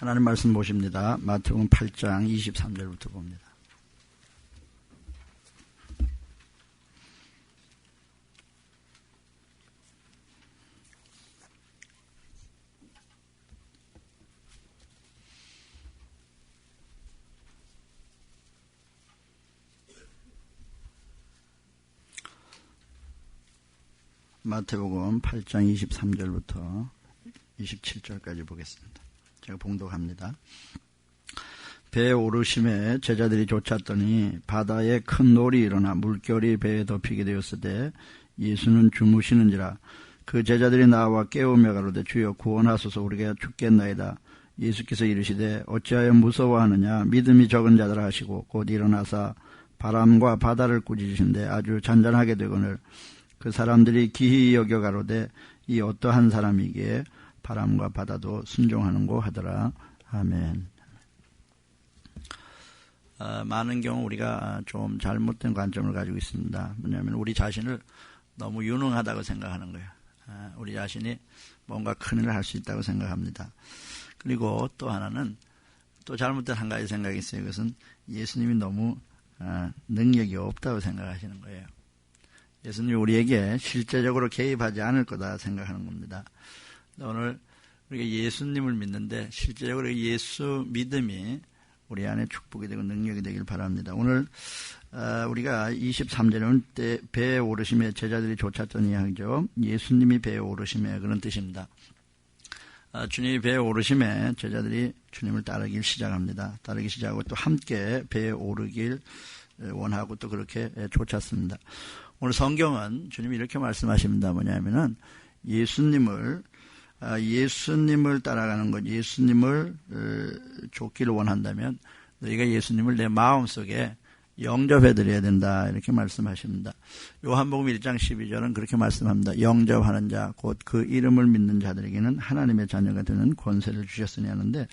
하나님 말씀 보십니다. 마태복음 8장 23절부터 봅니다. 마태복음 8장 23절부터 27절까지 보겠습니다. 제가 봉독합니다. 배에 오르심에 제자들이 쫓았더니 바다에 큰 놀이 일어나 물결이 배에 덮이게 되었으되 예수는 주무시는지라. 그 제자들이 나와 깨우며 가로되 주여 구원하소서 우리가 죽겠나이다. 예수께서 이르시되 어찌하여 무서워하느냐. 믿음이 적은 자들아 하시고 곧 일어나사 바람과 바다를 꾸짖으신데 아주 잔잔하게 되거늘 그 사람들이 기히 여겨 가로되 이 어떠한 사람이기에 바람과 바다도 순종하는고 하더라. 아멘. 많은 경우 우리가 좀 잘못된 관점을 가지고 있습니다. 뭐냐면 우리 자신을 너무 유능하다고 생각하는 거예요. 우리 자신이 뭔가 큰일을 할 수 있다고 생각합니다. 그리고 또 하나는 또 잘못된 한 가지 생각이 있어요. 그것은 예수님이 너무 능력이 없다고 생각하시는 거예요. 예수님이 우리에게 실제적으로 개입하지 않을 거다 생각하는 겁니다. 오늘 우리가 예수님을 믿는데 실제적으로 예수 믿음이 우리 안에 축복이 되고 능력이 되길 바랍니다. 오늘 우리가 23절은 배에 오르심에 제자들이 쫓았더니 하죠. 예수님이 배에 오르심에 그런 뜻입니다. 주님이 배에 오르심에 제자들이 주님을 따르길 시작합니다. 따르기 시작하고 또 함께 배에 오르길 원하고 또 그렇게 쫓았습니다. 오늘 성경은 주님이 이렇게 말씀하십니다. 뭐냐면은 예수님을 따라가는 것, 예수님을 쫓기를 원한다면 너희가 예수님을 내 마음속에 영접해드려야 된다. 이렇게 말씀하십니다. 요한복음 1장 12절은 그렇게 말씀합니다. 영접하는 자, 곧 그 이름을 믿는 자들에게는 하나님의 자녀가 되는 권세를 주셨으니 하는데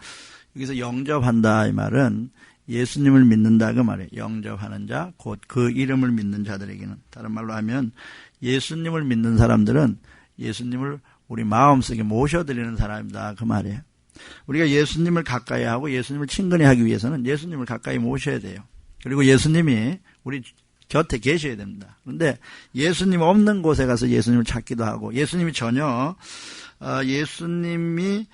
여기서 영접한다 이 말은 예수님을 믿는다 그 말이에요. 영접하는 자, 곧 그 이름을 믿는 자들에게는. 다른 말로 하면 예수님을 믿는 사람들은 예수님을 우리 마음속에 모셔드리는 사람이다 그 말이에요. 우리가 예수님을 가까이 하고 예수님을 친근히 하기 위해서는 예수님을 가까이 모셔야 돼요. 그리고 예수님이 우리 곁에 계셔야 됩니다. 그런데 예수님 없는 곳에 가서 예수님을 찾기도 하고 예수님이 전혀 예수님이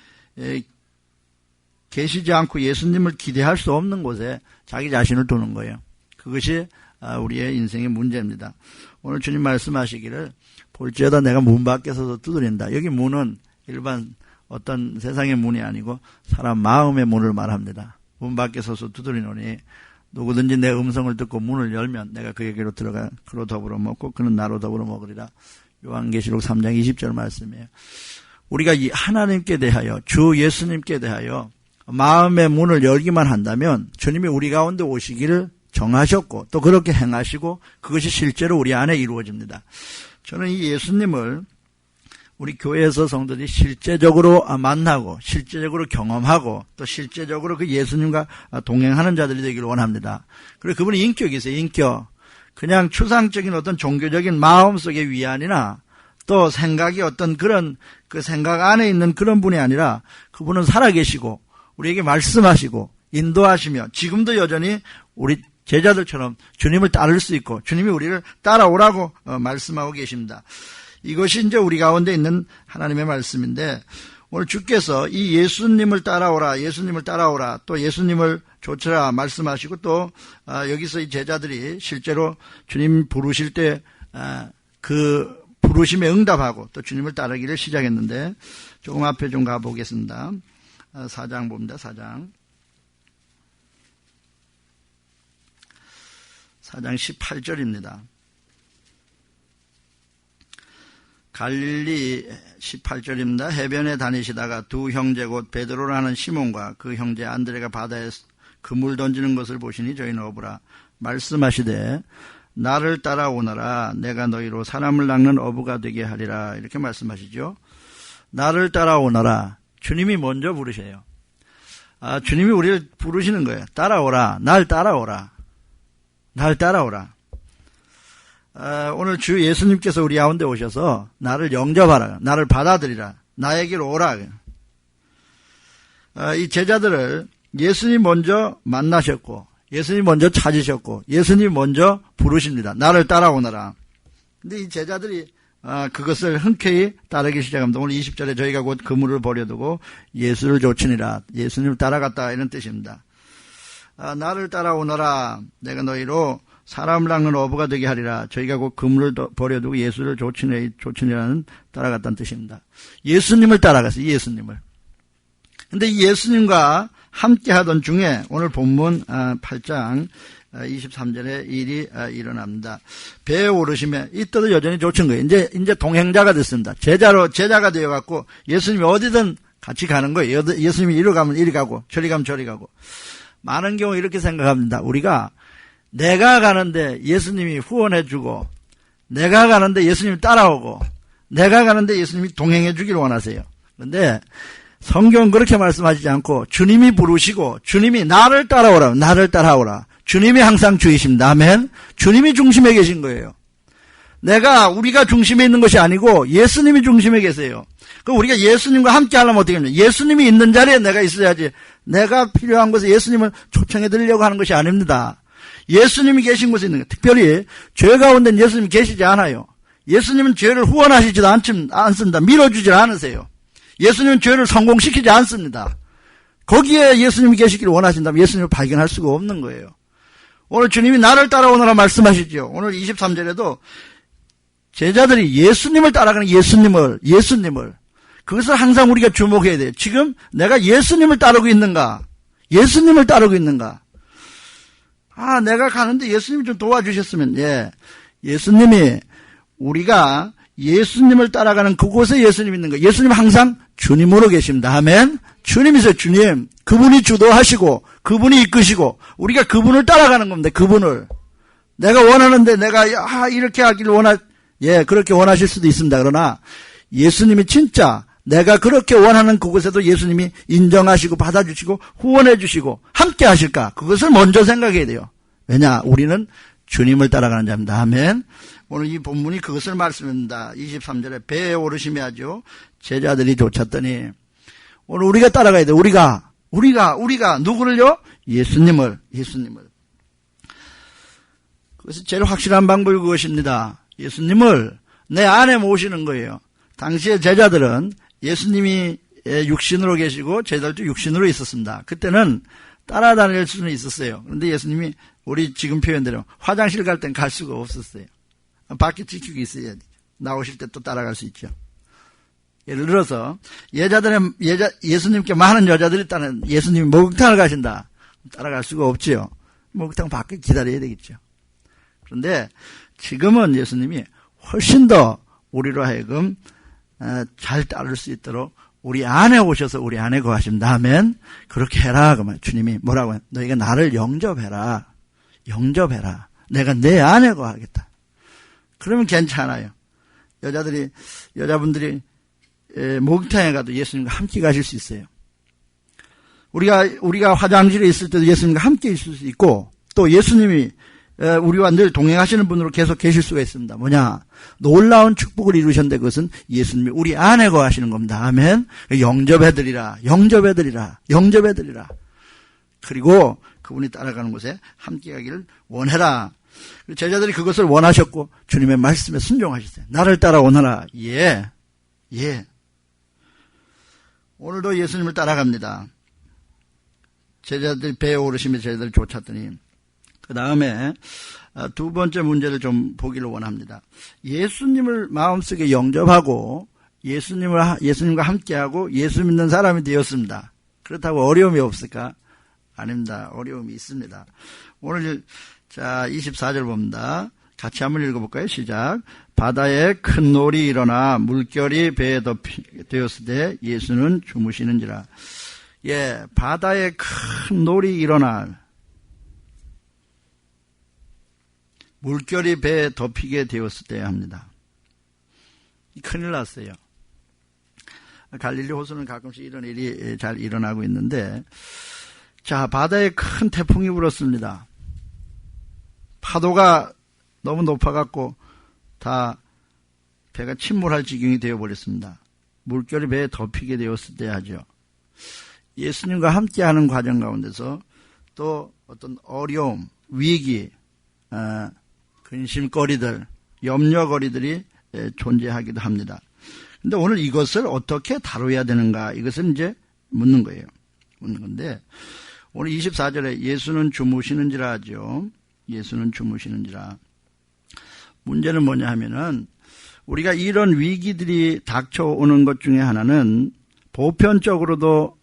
계시지 않고 예수님을 기대할 수 없는 곳에 자기 자신을 두는 거예요. 그것이 우리의 인생의 문제입니다. 오늘 주님 말씀하시기를 볼지어다 내가 문 밖에 서서 두드린다. 여기 문은 일반 어떤 세상의 문이 아니고 사람 마음의 문을 말합니다. 문 밖에 서서 두드리노니 누구든지 내 음성을 듣고 문을 열면 내가 그에게로 들어가 그로 더불어 먹고 그는 나로 더불어 먹으리라. 요한계시록 3장 20절 말씀이에요. 우리가 하나님께 대하여 주 예수님께 대하여 마음의 문을 열기만 한다면 주님이 우리 가운데 오시기를 정하셨고 또 그렇게 행하시고 그것이 실제로 우리 안에 이루어집니다. 저는 이 예수님을 우리 교회에서 성도들이 실제적으로 만나고 실제적으로 경험하고 또 실제적으로 그 예수님과 동행하는 자들이 되기를 원합니다. 그리고 그분이 인격이 있어요. 인격. 그냥 추상적인 어떤 종교적인 마음속의 위안이나 또 생각이 어떤 그런 그 생각 안에 있는 그런 분이 아니라 그분은 살아계시고 우리에게 말씀하시고 인도하시며 지금도 여전히 우리 제자들처럼 주님을 따를 수 있고 주님이 우리를 따라오라고 말씀하고 계십니다. 이것이 이제 우리 가운데 있는 하나님의 말씀인데 오늘 주께서 이 예수님을 따라오라 또 예수님을 좇으라 말씀하시고 또 여기서 이 제자들이 실제로 주님 부르실 때 그 부르심에 응답하고 또 주님을 따르기를 시작했는데 조금 앞에 좀 가보겠습니다. 4장 봅니다. 4장 18절입니다. 갈릴리 18절입니다. 해변에 다니시다가 두 형제 곧 베드로라는 시몬과 그 형제 안드레가 바다에 그물 던지는 것을 보시니 저희는 어부라 말씀하시되 나를 따라오너라 내가 너희로 사람을 낚는 어부가 되게 하리라 이렇게 말씀하시죠. 나를 따라오너라. 주님이 먼저 부르셔요. 주님이 우리를 부르시는 거예요. 따라오라. 날 따라오라. 날 따라오라. 오늘 주 예수님께서 우리 가운데 오셔서 나를 영접하라. 나를 받아들이라. 나에게로 오라. 이 제자들을 예수님 먼저 만나셨고 예수님 먼저 찾으셨고 예수님 먼저 부르십니다. 나를 따라오너라. 근데 이 제자들이 그것을 흔쾌히 따르기 시작합니다. 오늘 20절에 저희가 곧 그물을 버려두고 예수를 좇으니라. 예수님을 따라갔다 이런 뜻입니다. 나를 따라오너라. 내가 너희로 사람을 낚는 어부가 되게 하리라. 저희가 곧 그물을 버려두고 예수를 좇으니라는 따라갔다는 뜻입니다. 예수님을 따라갔어요. 예수님을. 근데 이 예수님과 함께 하던 중에 오늘 본문 8장 23절에 일이 일어납니다. 배에 오르시며 이 뜻을 여전히 좇은 거예요. 이제 동행자가 됐습니다. 제자가 되어갖고 예수님이 어디든 같이 가는 거예요. 예수님이 이리 가면 이리 가고 저리 가면 저리 가고. 많은 경우 이렇게 생각합니다. 우리가 내가 가는데 예수님이 후원해주고 내가 가는데 예수님이 따라오고 내가 가는데 예수님이 동행해주기를 원하세요. 그런데 성경은 그렇게 말씀하시지 않고 주님이 부르시고 주님이 나를 따라오라. 주님이 항상 주이십니다. 아멘. 주님이 중심에 계신 거예요. 우리가 중심에 있는 것이 아니고 예수님이 중심에 계세요. 그럼 우리가 예수님과 함께 하려면 어떻게 합니까? 예수님이 있는 자리에 내가 있어야지. 내가 필요한 것에 예수님을 초청해 드리려고 하는 것이 아닙니다. 예수님이 계신 곳에 있는 거예요. 특별히 죄 가운데는 예수님이 계시지 않아요. 예수님은 죄를 후원하시지도 않습니다. 밀어주지 않으세요. 예수님은 죄를 성공시키지 않습니다. 거기에 예수님이 계시기를 원하신다면 예수님을 발견할 수가 없는 거예요. 오늘 주님이 나를 따라오너라 말씀하시죠. 오늘 23절에도 제자들이 예수님을 따라가는 예수님을 그것을 항상 우리가 주목해야 돼요. 지금 내가 예수님을 따르고 있는가? 내가 가는데 예수님이 좀 도와주셨으면, 예수님이 우리가 예수님을 따라가는 그곳에 예수님이 있는 거예요. 예수님은 항상 주님으로 계십니다. 아멘. 주님이세요. 주님. 그분이 주도하시고 그분이 이끄시고 우리가 그분을 따라가는 겁니다. 그분을. 내가 원하는데 내가 이렇게 하기를 그렇게 원하실 수도 있습니다. 그러나 예수님이 진짜 내가 그렇게 원하는 그곳에도 예수님이 인정하시고 받아주시고 후원해 주시고 함께 하실까? 그것을 먼저 생각해야 돼요. 왜냐? 우리는 주님을 따라가는 자입니다. 아멘. 오늘 이 본문이 그것을 말씀합니다. 23절에 배에 오르시며 하죠. 제자들이 좇았더니 오늘 우리가 따라가야 돼요. 우리가 누구를요? 예수님을. 그래서 제일 확실한 방법이 그것입니다. 예수님을 내 안에 모시는 거예요. 당시에 제자들은 예수님이 육신으로 계시고 제자들도 육신으로 있었습니다. 그때는 따라다닐 수는 있었어요. 그런데 예수님이 우리 지금 표현대로 화장실 갈 땐 갈 수가 없었어요. 밖에 지키고 있어야 나오실 때 또 따라갈 수 있죠. 예를 들어서 예수님께 많은 여자들이 있다는 예수님이 목욕탕을 가신다. 따라갈 수가 없지요. 목욕탕 밖에 기다려야 되겠죠. 그런데 지금은 예수님이 훨씬 더 우리로 하여금 잘 따를 수 있도록 우리 안에 오셔서 우리 안에 거하십니다. 아멘. 그렇게 해라. 그러면 주님이 뭐라고 해요? 너희가 나를 영접해라. 내가 내 안에 거하겠다. 그러면 괜찮아요. 여자분들이 목욕탕에 가도 예수님과 함께 가실 수 있어요. 우리가 화장실에 있을 때도 예수님과 함께 있을 수 있고, 또 예수님이 우리와 늘 동행하시는 분으로 계속 계실 수가 있습니다. 뭐냐? 놀라운 축복을 이루셨는데 그것은 예수님이 우리 안에 거하시는 겁니다. 아멘. 영접해드리라. 그리고 그분이 따라가는 곳에 함께 가기를 원해라. 제자들이 그것을 원하셨고 주님의 말씀에 순종하셨어요. 나를 따라오너라. 예. 오늘도 예수님을 따라갑니다. 제자들이 배에 오르시며 제자들을 쫓았더니 그 다음에 두 번째 문제를 좀 보기를 원합니다. 예수님을 마음속에 영접하고 예수님과 함께하고 예수 믿는 사람이 되었습니다. 그렇다고 어려움이 없을까? 아닙니다. 어려움이 있습니다. 오늘 24절 봅니다. 같이 한번 읽어볼까요? 시작. 바다에 큰 놀이 일어나 물결이 배에 덮였을 때 예수는 주무시는지라. 바다에 큰 놀이 일어나 물결이 배에 덮이게 되었을 때 합니다. 큰일 났어요. 갈릴리 호수는 가끔씩 이런 일이 잘 일어나고 있는데, 바다에 큰 태풍이 불었습니다. 파도가 너무 높아갖고 다 배가 침몰할 지경이 되어버렸습니다. 물결이 배에 덮이게 되었을 때 하죠. 예수님과 함께하는 과정 가운데서 또 어떤 어려움, 위기, 근심거리들, 염려거리들이 존재하기도 합니다. 근데 오늘 이것을 어떻게 다뤄야 되는가, 이것을 이제 묻는 거예요. 묻는 건데, 오늘 24절에 예수는 주무시는지라 하죠. 예수는 주무시는지라. 문제는 뭐냐 하면은, 우리가 이런 위기들이 닥쳐오는 것 중에 하나는, 보편적으로도,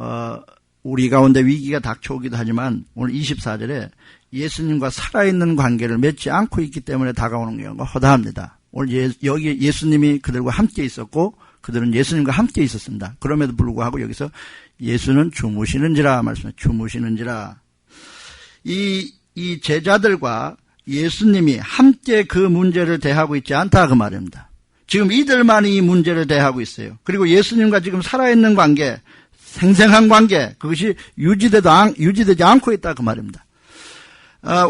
우리 가운데 위기가 닥쳐오기도 하지만, 오늘 24절에 예수님과 살아있는 관계를 맺지 않고 있기 때문에 다가오는 경우가 허다합니다. 오늘 여기 예수님이 그들과 함께 있었고, 그들은 예수님과 함께 있었습니다. 그럼에도 불구하고 여기서 예수는 주무시는지라 말씀해, 주무시는지라. 이 제자들과 예수님이 함께 그 문제를 대하고 있지 않다, 그 말입니다. 지금 이들만이 이 문제를 대하고 있어요. 그리고 예수님과 지금 살아있는 관계, 생생한 관계, 그것이 유지되지 않고 있다, 그 말입니다.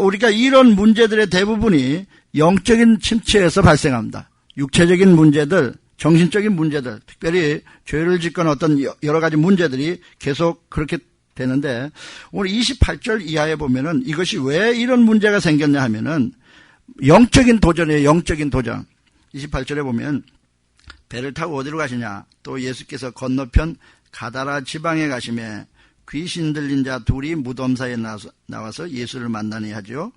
우리가 이런 문제들의 대부분이 영적인 침체에서 발생합니다. 육체적인 문제들, 정신적인 문제들, 특별히 죄를 짓거나 어떤 여러 가지 문제들이 계속 그렇게 되는데, 오늘 28절 이하에 보면은 이것이 왜 이런 문제가 생겼냐 하면은 영적인 도전이에요. 영적인 도전. 28절에 보면 배를 타고 어디로 가시냐, 또 예수께서 건너편 가다라 지방에 가시매 귀신 들린 자 둘이 무덤 사이에 나와서 예수를 만나니 하죠.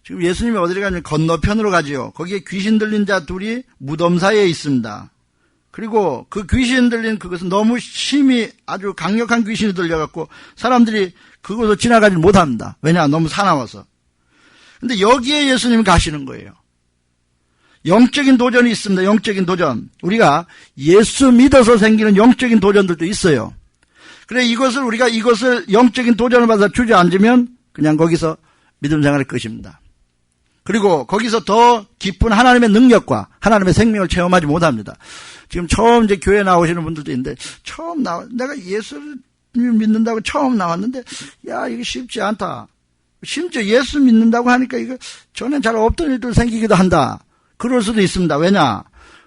지금 예수님이 어디로 가냐면 건너편으로 가지요. 거기에 귀신 들린 자 둘이 무덤 사이에 있습니다. 그리고 그 귀신 들린 그것은 너무 심히 아주 강력한 귀신이 들려갖고 사람들이 그곳을 지나가지 못합니다. 왜냐? 너무 사나워서. 근데 여기에 예수님이 가시는 거예요. 영적인 도전이 있습니다. 영적인 도전. 우리가 예수 믿어서 생기는 영적인 도전들도 있어요. 그래, 우리가 이것을 영적인 도전을 받아 주저앉으면 그냥 거기서 믿음 생활을 끝입니다. 그리고 거기서 더 깊은 하나님의 능력과 하나님의 생명을 체험하지 못합니다. 지금 처음 이제 교회 나오시는 분들도 있는데, 내가 예수를 믿는다고 처음 나왔는데, 야, 이거 쉽지 않다. 심지어 예수 믿는다고 하니까 이거 전엔 잘 없던 일들 생기기도 한다. 그럴 수도 있습니다. 왜냐?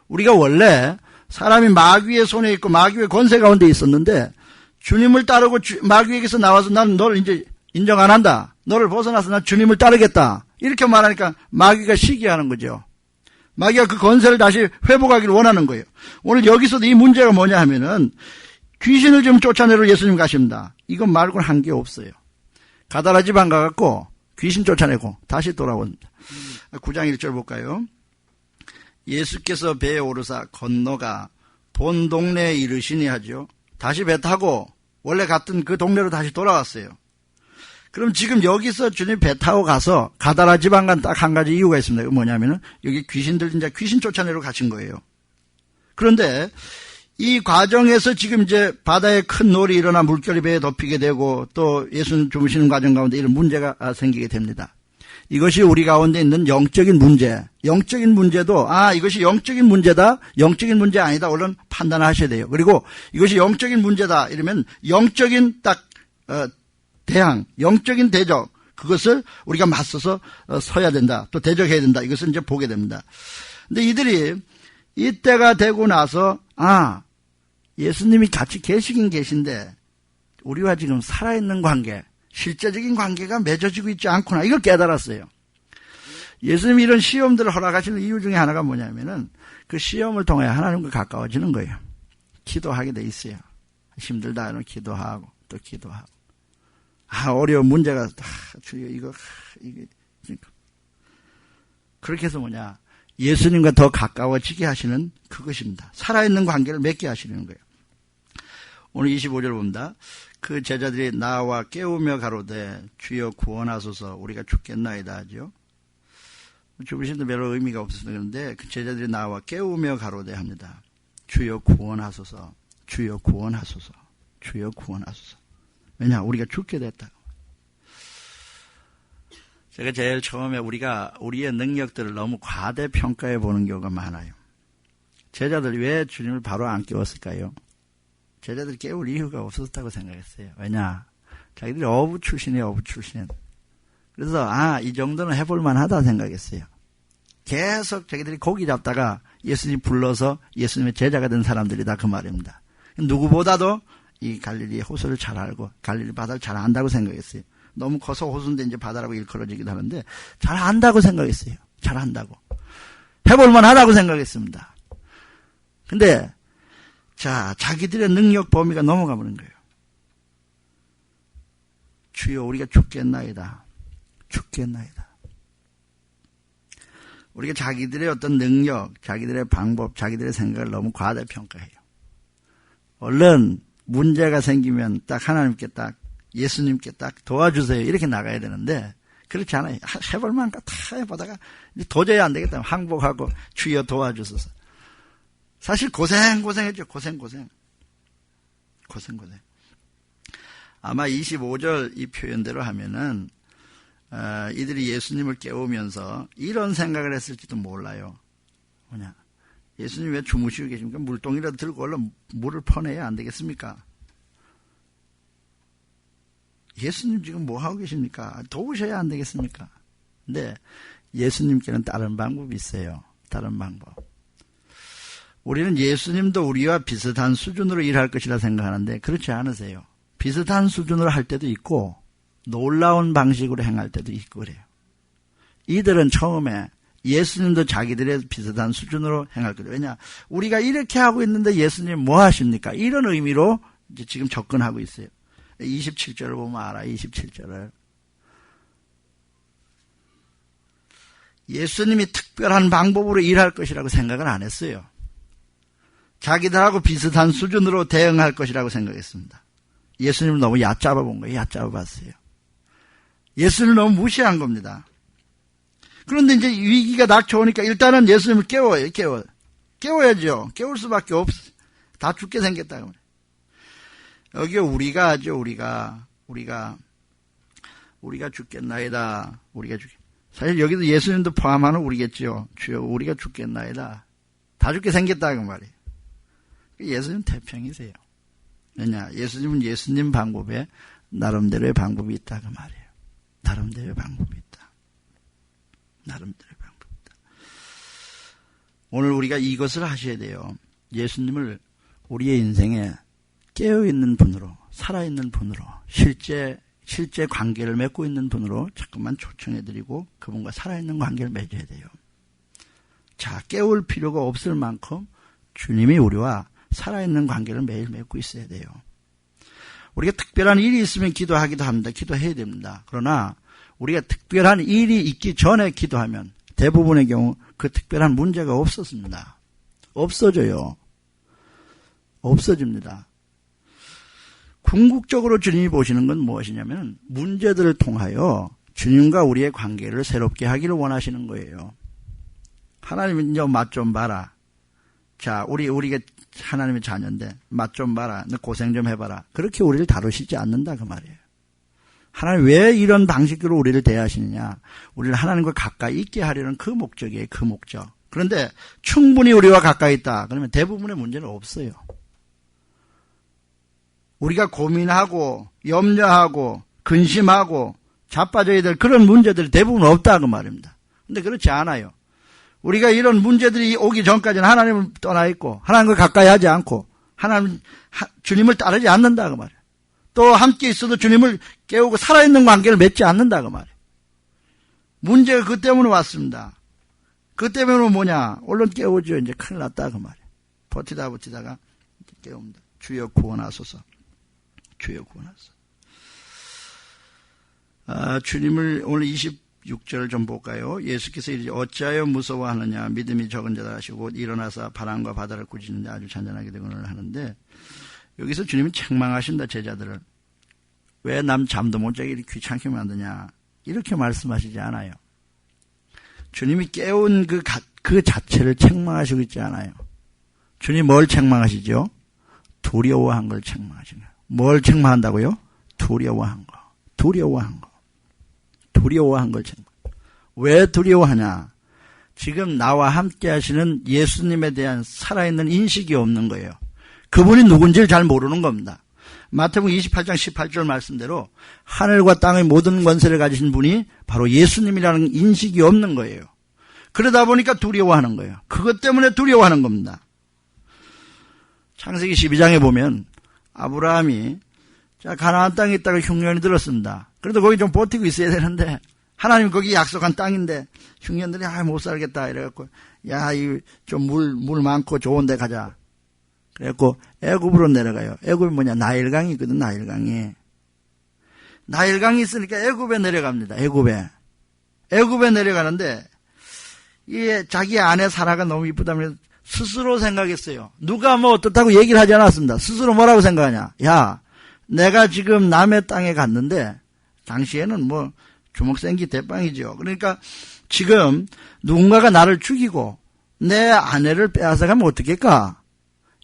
우리가 원래 사람이 마귀의 손에 있고 마귀의 권세 가운데 있었는데, 주님을 따르고 마귀에게서 나와서 나는 너를 이제 인정 안 한다. 너를 벗어나서 난 주님을 따르겠다. 이렇게 말하니까 마귀가 시기하는 거죠. 마귀가 그 권세를 다시 회복하기를 원하는 거예요. 오늘 여기서도 이 문제가 뭐냐 하면은 귀신을 좀 쫓아내러 예수님 가십니다. 이것 말고는 한 게 없어요. 가다라 지방 가갖고 귀신 쫓아내고 다시 돌아옵니다. 9장 1절 볼까요? 예수께서 배에 오르사 건너가 본 동네에 이르시니 하죠. 다시 배 타고 원래 갔던 그 동네로 다시 돌아왔어요. 그럼 지금 여기서 주님 배 타고 가서 가다라 지방 간 딱 한 가지 이유가 있습니다. 뭐냐면은 여기 귀신 들린 자 귀신 쫓아내러 가신 거예요. 그런데 이 과정에서 지금 이제 바다에 큰 놀이 일어나 물결이 배에 덮이게 되고 또 예수님 주무시는 과정 가운데 이런 문제가 생기게 됩니다. 이것이 우리 가운데 있는 영적인 문제, 영적인 문제도 이것이 영적인 문제다, 영적인 문제 아니다, 얼른 판단하셔야 돼요. 그리고 이것이 영적인 문제다 이러면 영적인 대항, 영적인 대적, 그것을 우리가 맞서서 서야 된다, 또 대적해야 된다, 이것을 이제 보게 됩니다. 근데 이들이 이때가 되고 나서 예수님이 같이 계시긴 계신데 우리와 지금 살아있는 관계, 실제적인 관계가 맺어지고 있지 않구나, 이걸 깨달았어요. 예수님이 이런 시험들을 허락하시는 이유 중에 하나가 뭐냐면은 그 시험을 통해 하나님과 가까워지는 거예요. 기도하게 돼 있어요. 힘들다 하면 기도하고 또 기도하고. 어려운 문제가 주여 이게 그렇게 해서 뭐냐, 예수님과 더 가까워지게 하시는 그것입니다. 살아있는 관계를 맺게 하시는 거예요. 오늘 25절 봅니다. 그 제자들이 나와 깨우며 가로되 주여 구원하소서 우리가 죽겠나이다 하죠. 죽으신데 별로 의미가 없어서 그런데 그 제자들이 나와 깨우며 가로되 합니다. 주여 구원하소서, 주여 구원하소서, 주여 구원하소서. 왜냐? 우리가 죽게 됐다. 제가 제일 처음에 우리가 우리의 능력들을 너무 과대평가해 보는 경우가 많아요. 제자들이 왜 주님을 바로 안 깨웠을까요? 제자들이 깨울 이유가 없었다고 생각했어요. 왜냐? 자기들이 어부 출신이에요, 어부 출신. 그래서 이 정도는 해볼 만하다 생각했어요. 계속 자기들이 고기 잡다가 예수님 불러서 예수님의 제자가 된 사람들이다, 그 말입니다. 누구보다도 이 갈릴리 호수를 잘 알고 갈릴리 바다를 잘 안다고 생각했어요. 너무 커서 호수인데 이제 바다라고 일컬어지기도 하는데 잘 안다고 생각했어요. 잘 안다고. 해볼만 하다고 생각했습니다. 근데 자, 자기들의 능력 범위가 넘어가 버린 거예요. 주여 우리가 죽겠나이다. 죽겠나이다. 우리가 자기들의 어떤 능력, 자기들의 방법, 자기들의 생각을 너무 과대평가해요. 얼른 문제가 생기면 딱 하나님께 딱 예수님께 딱 도와주세요. 이렇게 나가야 되는데 그렇지 않아요. 해볼만한가 다 해보다가 도저히 안 되겠다. 항복하고 주여 도와주소서. 사실 고생했죠. 고생. 아마 25절 이 표현대로 하면은 이들이 예수님을 깨우면서 이런 생각을 했을지도 몰라요. 뭐냐? 예수님 왜 주무시고 계십니까? 물동이라도 들고 얼른 물을 퍼내야 안 되겠습니까? 예수님 지금 뭐 하고 계십니까? 도우셔야 안 되겠습니까? 근데 예수님께는 다른 방법이 있어요. 다른 방법. 우리는 예수님도 우리와 비슷한 수준으로 일할 것이라 생각하는데 그렇지 않으세요. 비슷한 수준으로 할 때도 있고 놀라운 방식으로 행할 때도 있고 그래요. 이들은 처음에 예수님도 자기들의 비슷한 수준으로 행할 거예요. 왜냐? 우리가 이렇게 하고 있는데 예수님 뭐 하십니까? 이런 의미로 이제 지금 접근하고 있어요. 27절을 보면 알아. 27절을. 예수님이 특별한 방법으로 일할 것이라고 생각을 안 했어요. 자기들하고 비슷한 수준으로 대응할 것이라고 생각했습니다. 예수님을 너무 얕잡아 본 거예요. 얕잡아 봤어요. 예수님을 너무 무시한 겁니다. 그런데 이제 위기가 닥쳐오니까 일단은 예수님을 깨워요. 깨워야죠. 깨울 수밖에 없어요. 다 죽게 생겼다. 여기 우리가 하죠. 우리가 죽겠나이다. 사실 여기도 예수님도 포함하는 우리겠죠. 주여 우리가 죽겠나이다. 다 죽게 생겼다 그 말이에요. 예수님 태평이세요. 왜냐? 예수님은 예수님 방법에 나름대로의 방법이 있다 그 말이에요. 나름대로의 방법이 있다. 나름대로의 방법이 있다. 오늘 우리가 이것을 하셔야 돼요. 예수님을 우리의 인생에 깨어있는 분으로, 살아있는 분으로, 실제 관계를 맺고 있는 분으로 자꾸만 초청해드리고 그분과 살아있는 관계를 맺어야 돼요. 자, 깨울 필요가 없을 만큼 주님이 우리와 살아있는 관계를 매일 맺고 있어야 돼요. 우리가 특별한 일이 있으면 기도하기도 합니다. 기도해야 됩니다. 그러나 우리가 특별한 일이 있기 전에 기도하면 대부분의 경우 그 특별한 문제가 없었습니다. 없어져요. 없어집니다. 궁극적으로 주님이 보시는 건 무엇이냐면 문제들을 통하여 주님과 우리의 관계를 새롭게 하기를 원하시는 거예요. 하나님은 이제 맛 좀 봐라. 자, 우리가 하나님의 자녀인데 맛 좀 봐라. 너 고생 좀 해봐라. 그렇게 우리를 다루시지 않는다 그 말이에요. 하나님 왜 이런 방식으로 우리를 대하시느냐. 우리를 하나님과 가까이 있게 하려는 그 목적이에요. 그 목적. 그런데 충분히 우리와 가까이 있다. 그러면 대부분의 문제는 없어요. 우리가 고민하고 염려하고 근심하고 자빠져야 될 그런 문제들이 대부분 없다 그 말입니다. 근데 그렇지 않아요. 우리가 이런 문제들이 오기 전까지는 하나님을 떠나 있고 하나님과 가까이 하지 않고 주님을 따르지 않는다 그 말이에요. 또 함께 있어도 주님을 깨우고 살아있는 관계를 맺지 않는다 그 말이에요. 문제가 그 때문에 왔습니다. 그 때문에 뭐냐? 얼른 깨우죠. 이제 큰일 났다 그 말이에요. 버티다가 깨웁니다. 주여 구원하소서. 주여 구원하소서. 주님을 오늘 26절을 좀 볼까요? 예수께서 이르시되 어찌하여 무서워하느냐. 믿음이 적은 자다 하시고 일어나서 바람과 바다를 꾸짖는데 아주 잔잔하게 되거늘 하는데 여기서 주님이 책망하신다 제자들을. 왜 남 잠도 못 자게 이렇게 귀찮게 만드냐. 이렇게 말씀하시지 않아요. 주님이 깨운 그 자체를 책망하시고 있지 않아요. 주님 뭘 책망하시죠? 두려워한 걸 책망하시는 거예요. 뭘 책망한다고요? 두려워한 거. 두려워한 걸 책망. 왜 두려워하냐? 지금 나와 함께 하시는 예수님에 대한 살아있는 인식이 없는 거예요. 그분이 누군지를 잘 모르는 겁니다. 마태복음 28장 18절 말씀대로 하늘과 땅의 모든 권세를 가지신 분이 바로 예수님이라는 인식이 없는 거예요. 그러다 보니까 두려워하는 거예요. 그것 때문에 두려워하는 겁니다. 창세기 12장에 보면 아브라함이 자 가나안 땅에 있다가 흉년이 들었습니다. 그래도 거기 좀 버티고 있어야 되는데 하나님 거기 약속한 땅인데 흉년들이 못 살겠다 이래갖고 야 이 좀 물 많고 좋은 데 가자. 그래갖고 애굽으로 내려가요. 애굽이 뭐냐 나일강이 있거든. 나일강이 있으니까 애굽에 내려갑니다. 애굽에 내려가는데 이 자기 아내 사라가 너무 이쁘다면 스스로 생각했어요. 누가 뭐 어떻다고 얘기를 하지 않았습니다. 스스로 뭐라고 생각하냐. 야 내가 지금 남의 땅에 갔는데 당시에는 뭐 주먹생기 대빵이죠. 그러니까 지금 누군가가 나를 죽이고 내 아내를 빼앗아가면 어떡할까?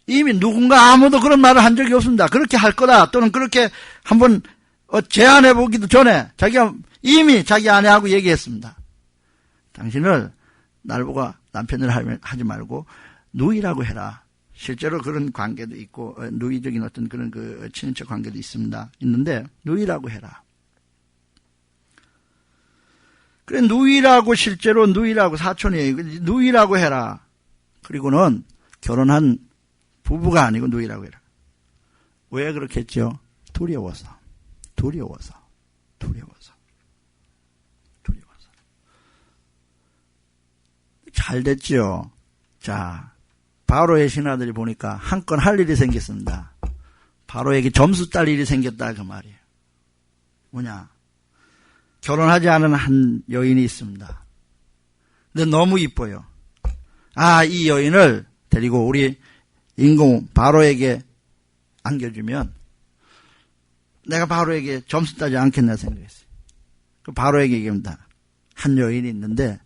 이미 누군가 아무도 그런 말을 한 적이 없습니다. 그렇게 할 거다 또는 그렇게 한번 제안해 보기도 전에 자기가 이미 자기 아내하고 얘기했습니다. 당신을 날 보고 남편을 하지 말고 누이라고 해라. 실제로 그런 관계도 있고 누이적인 어떤 그런 그 친인척 관계도 있는데 누이라고 해라. 그래 누이라고 실제로 누이라고 사촌이에요. 누이라고 해라. 그리고는 결혼한 부부가 아니고 누이라고 해라. 왜 그렇게 했죠? 두려워서. 잘 됐죠. 자, 바로의 신하들이 보니까 한 건 할 일이 생겼습니다. 바로에게 점수 딸 일이 생겼다 그 말이에요. 뭐냐? 결혼하지 않은 한 여인이 있습니다. 근데 너무 이뻐요. 이 여인을 데리고 우리 인공 바로에게 안겨주면 내가 바로에게 점수 따지 않겠나 생각했어요. 그 바로에게 얘기합니다. 한 여인이 있는데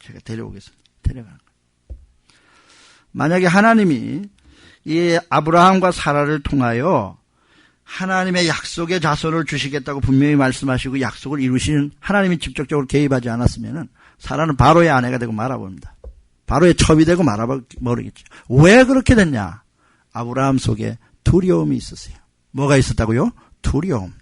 제가 데려오겠습니다. 데려가는 거예요. 만약에 하나님이 이 아브라함과 사라를 통하여 하나님의 약속의 자손을 주시겠다고 분명히 말씀하시고 약속을 이루시는 하나님이 직접적으로 개입하지 않았으면 사라는 바로의 아내가 되고 말아버립니다. 바로의 첩이 되고 말아버리겠죠. 왜 그렇게 됐냐? 아브라함 속에 두려움이 있었어요. 뭐가 있었다고요? 두려움.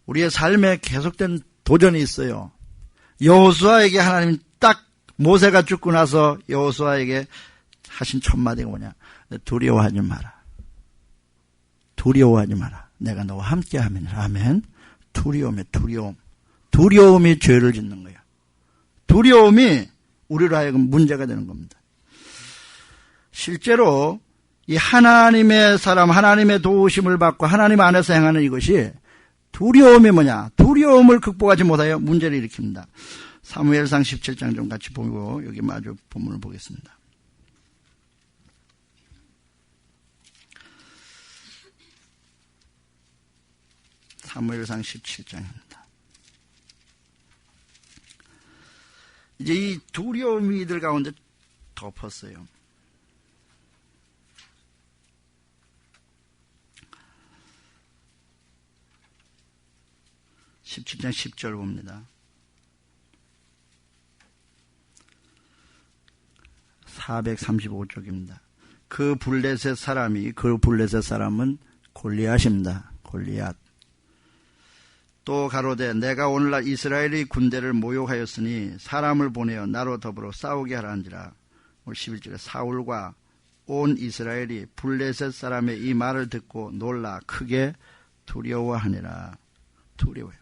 우리의 삶에 계속된 도전이 있어요. 여호수아에게 하나님 딱 모세가 죽고 나서 여호수아에게 하신 첫 마디가 뭐냐? 두려워하지 마라. 내가 너와 함께하면 아멘. 두려움이 죄를 짓는 거예요. 두려움이 우리로 하여금 문제가 되는 겁니다. 실제로 이 하나님의 사람, 하나님의 도우심을 받고 하나님 안에서 행하는 이것이 두려움이 뭐냐? 두려움을 극복하지 못하여 문제를 일으킵니다. 사무엘상 17장 좀 같이 보고 여기 마저 본문을 보겠습니다. 사무엘상 17장입니다. 이제 이 두려움이 이들 가운데 덮었어요. 17장 10절 봅니다. 435쪽입니다. 그 블레셋 사람은 골리앗입니다. 골리앗. 또 가로되 내가 오늘날 이스라엘의 군대를 모욕하였으니 사람을 보내어 나로 더불어 싸우게 하라는지라. 11절에 사울과 온 이스라엘이 블레셋 사람의 이 말을 듣고 놀라 크게 두려워하니라. 두려워요.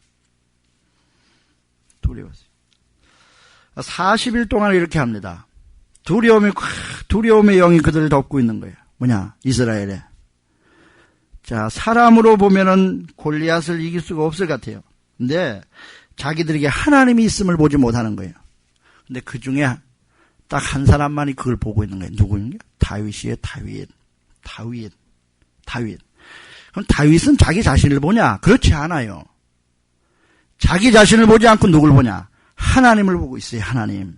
40일 동안 이렇게 합니다. 두려움의 영이 그들을 덮고 있는 거예요. 뭐냐? 이스라엘에. 자, 사람으로 보면은 골리앗을 이길 수가 없을 것 같아요. 근데 자기들에게 하나님이 있음을 보지 못하는 거예요. 근데 그 중에 딱 한 사람만이 그걸 보고 있는 거예요. 누구인가? 다윗이에요. 다윗. 그럼 다윗은 자기 자신을 보냐? 그렇지 않아요. 자기 자신을 보지 않고 누굴 보냐? 하나님을 보고 있어요. 하나님.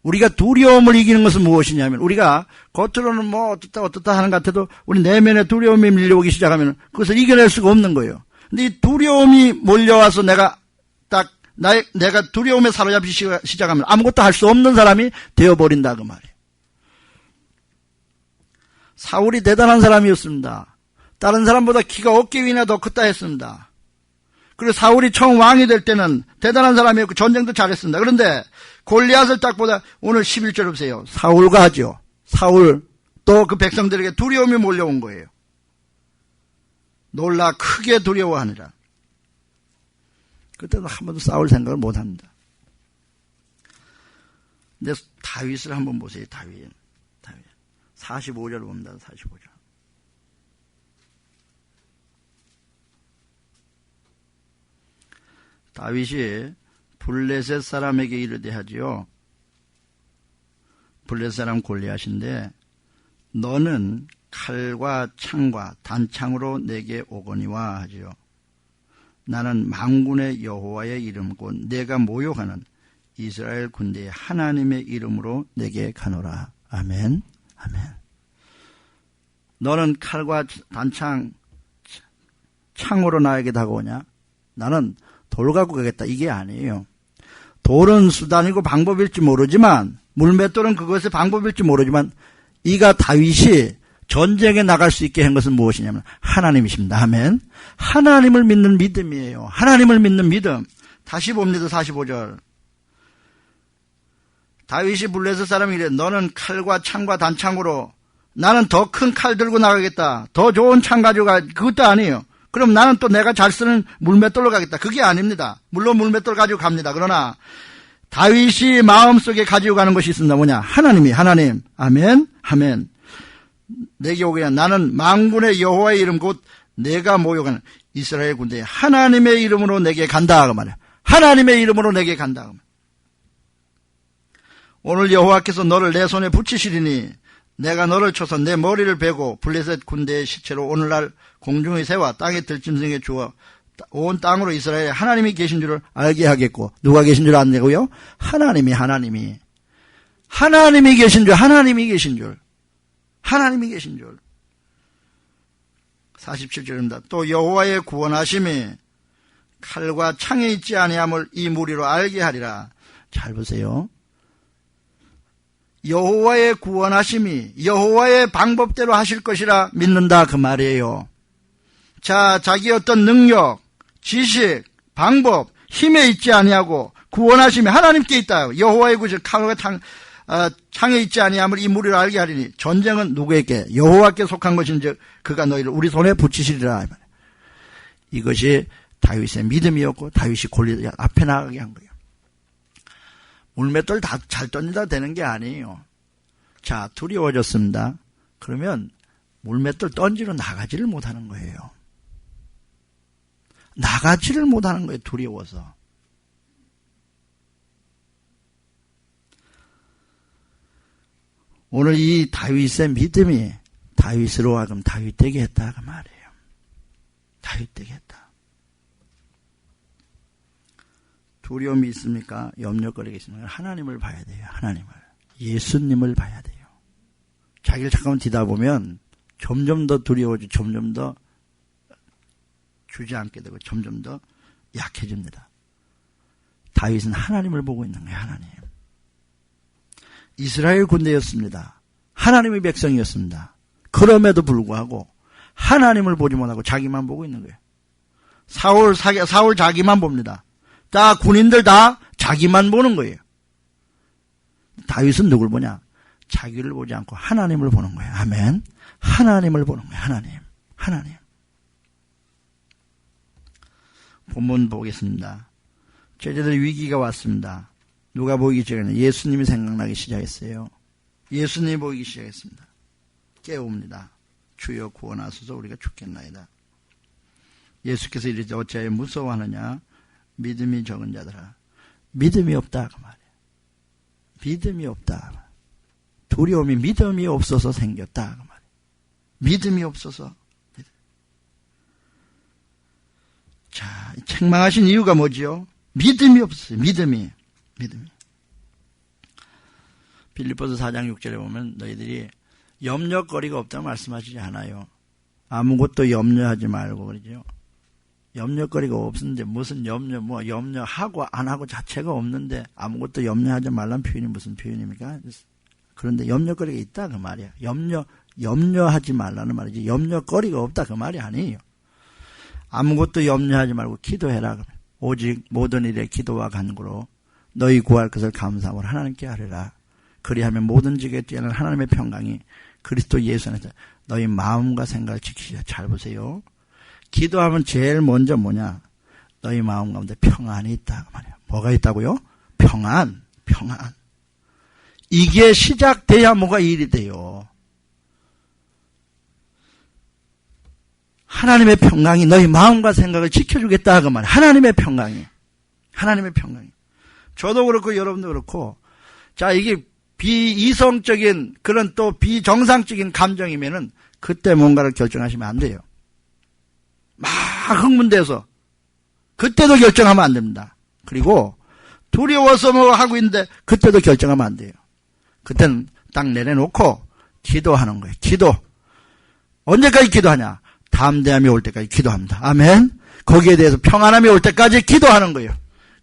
우리가 두려움을 이기는 것은 무엇이냐면 우리가 겉으로는 뭐 어떻다 하는 것 같아도 우리 내면에 두려움이 밀려오기 시작하면 그것을 이겨낼 수가 없는 거예요. 근데 이 두려움이 몰려와서 내가 두려움에 사로잡히기 시작하면 아무것도 할 수 없는 사람이 되어버린다 그 말이에요. 사울이 대단한 사람이었습니다. 다른 사람보다 키가 어깨 위나 더 컸다 했습니다. 그리고 사울이 처음 왕이 될 때는 대단한 사람이었고 전쟁도 잘했습니다. 그런데 골리앗을 딱 보다 오늘 11절 보세요. 사울과 하죠. 사울 또 그 백성들에게 두려움이 몰려온 거예요. 놀라 크게 두려워하니라. 그때도 한 번도 싸울 생각을 못합니다. 근데 다윗을 한번 보세요. 다윗 45절 봅니다. 45절. 다윗이 블레셋 사람에게 이르되 하지요. 블레셋 사람 골리앗인데 너는 칼과 창과 단창으로 내게 오거니와 하지요. 나는 만군의 여호와의 이름 곧 내가 모욕하는 이스라엘 군대의 하나님의 이름으로 내게 가노라. 아멘. 아멘. 너는 칼과 단창, 창으로 나에게 다가오냐? 나는 돌 갖고 가겠다. 이게 아니에요. 돌은 수단이고 방법일지 모르지만, 물맷돌은 그것의 방법일지 모르지만, 이가 다윗이 전쟁에 나갈 수 있게 한 것은 무엇이냐면 하나님이십니다. 아멘. 하나님을 믿는 믿음이에요. 하나님을 믿는 믿음. 다시 봅니다. 45절. 다윗이 블레셋 사람이 이래 너는 칼과 창과 단창으로 나는 더 큰 칼 들고 나가겠다. 더 좋은 창 가지고 가. 그것도 아니에요. 그럼 나는 또 내가 잘 쓰는 물맷돌로 가겠다. 그게 아닙니다. 물론 물맷돌 가지고 갑니다. 그러나 다윗이 마음속에 가지고 가는 것이 있습니다. 뭐냐? 하나님. 아멘. 아멘. 내게 오게 나는 만군의 여호와의 이름 곧 내가 모욕하는 이스라엘 군대의 하나님의 이름으로 내게 간다. 그 말이야. 하나님의 이름으로 내게 간다. 그 말이야. 오늘 여호와께서 너를 내 손에 붙이시리니 내가 너를 쳐서 내 머리를 베고 블레셋 군대의 시체로 오늘날 공중의 새와 땅의 들짐승에 주어 온 땅으로 이스라엘에 하나님이 계신 줄을 알게 하겠고 누가 계신 줄 아냐고요? 하나님이 계신 줄. 하나님이 계신 줄. 47절입니다. 또 여호와의 구원하심이 칼과 창에 있지 아니함을 이 무리로 알게 하리라. 잘 보세요. 여호와의 구원하심이 여호와의 방법대로 하실 것이라 믿는다 그 말이에요. 자, 자기 어떤 능력, 지식, 방법, 힘에 있지 아니하고 구원하심이 하나님께 있다. 여호와의 구실 칼과 창에 있지 아니함을 이 무리로 알게 하리니 전쟁은 누구에게? 여호와께 속한 것인즉 그가 너희를 우리 손에 붙이시리라. 이것이 다윗의 믿음이었고 다윗이 골리앗 앞에 나가게 한 거예요. 물맷돌 다 잘 던지다 되는 게 아니에요. 자, 두려워졌습니다. 그러면 물맷돌 던지러 나가지를 못하는 거예요. 나가지를 못하는 거예요. 두려워서. 오늘 이 다윗의 믿음이 다윗으로 하여금 다윗 되게 했다 그 말이에요. 다윗 되게 했다. 두려움이 있습니까? 염려거리가 있습니까? 하나님을 봐야 돼요. 하나님을. 예수님을 봐야 돼요. 자기를 잠깐만 뒤다보면 점점 더 두려워지고 점점 더 주저앉게 되고 점점 더 약해집니다. 다윗은 하나님을 보고 있는 거예요. 하나님. 이스라엘 군대였습니다. 하나님의 백성이었습니다. 그럼에도 불구하고 하나님을 보지 못하고 자기만 보고 있는 거예요. 사울 자기만 봅니다. 다 군인들 다 자기만 보는 거예요. 다윗은 누굴 보냐? 자기를 보지 않고 하나님을 보는 거예요. 아멘. 하나님을 보는 거예요. 하나님. 본문 보겠습니다. 제자들 위기가 왔습니다. 누가 보이기 전에 예수님이 생각나기 시작했어요. 예수님이 보이기 시작했습니다. 깨웁니다. 주여 구원하소서 우리가 죽겠나이다. 예수께서 이르되 어찌하여 무서워하느냐? 믿음이 적은 자들아. 믿음이 없다 그 말이에요. 믿음이 없다. 두려움이 믿음이 없어서 생겼다 그 말이에요. 믿음이 없어서. 자, 책망하신 이유가 뭐지요? 믿음이 없어요. 믿음이. 빌립보서 4장 6절에 보면 너희들이 염려거리가 없다고 말씀하시지 않아요. 아무것도 염려하지 말고 그러죠. 염려거리가 없는데 무슨 염려하고 안 하고 자체가 없는데 아무것도 염려하지 말라는 표현이 무슨 표현입니까? 그런데 염려거리가 있다 그 말이야. 염려하지 말라는 말이지 염려거리가 없다 그 말이 아니에요. 아무것도 염려하지 말고 기도해라. 오직 모든 일에 기도와 간구로 너희 구할 것을 감사함으로 하나님께 하리라. 그리하면 모든 지게 뛰어난 하나님의 평강이 그리스도 예수 안에서 너희 마음과 생각을 지키시라. 잘 보세요. 기도하면 제일 먼저 뭐냐? 너희 마음 가운데 평안이 있다 말이야. 뭐가 있다고요? 평안. 이게 시작돼야 뭐가 일이 돼요. 하나님의 평강이 너희 마음과 생각을 지켜주겠다 그 말이야. 하나님의 평강이. 저도 그렇고 여러분도 그렇고, 자, 이게 비이성적인 그런 또 비정상적인 감정이면은 그때 뭔가를 결정하시면 안 돼요. 막 흥분돼서 그때도 결정하면 안 됩니다. 그리고 두려워서 뭐 하고 있는데 그때도 결정하면 안 돼요. 그때는 딱 내려놓고 기도하는 거예요. 기도. 언제까지 기도하냐? 담대함이 올 때까지 기도합니다. 아멘. 거기에 대해서 평안함이 올 때까지 기도하는 거예요.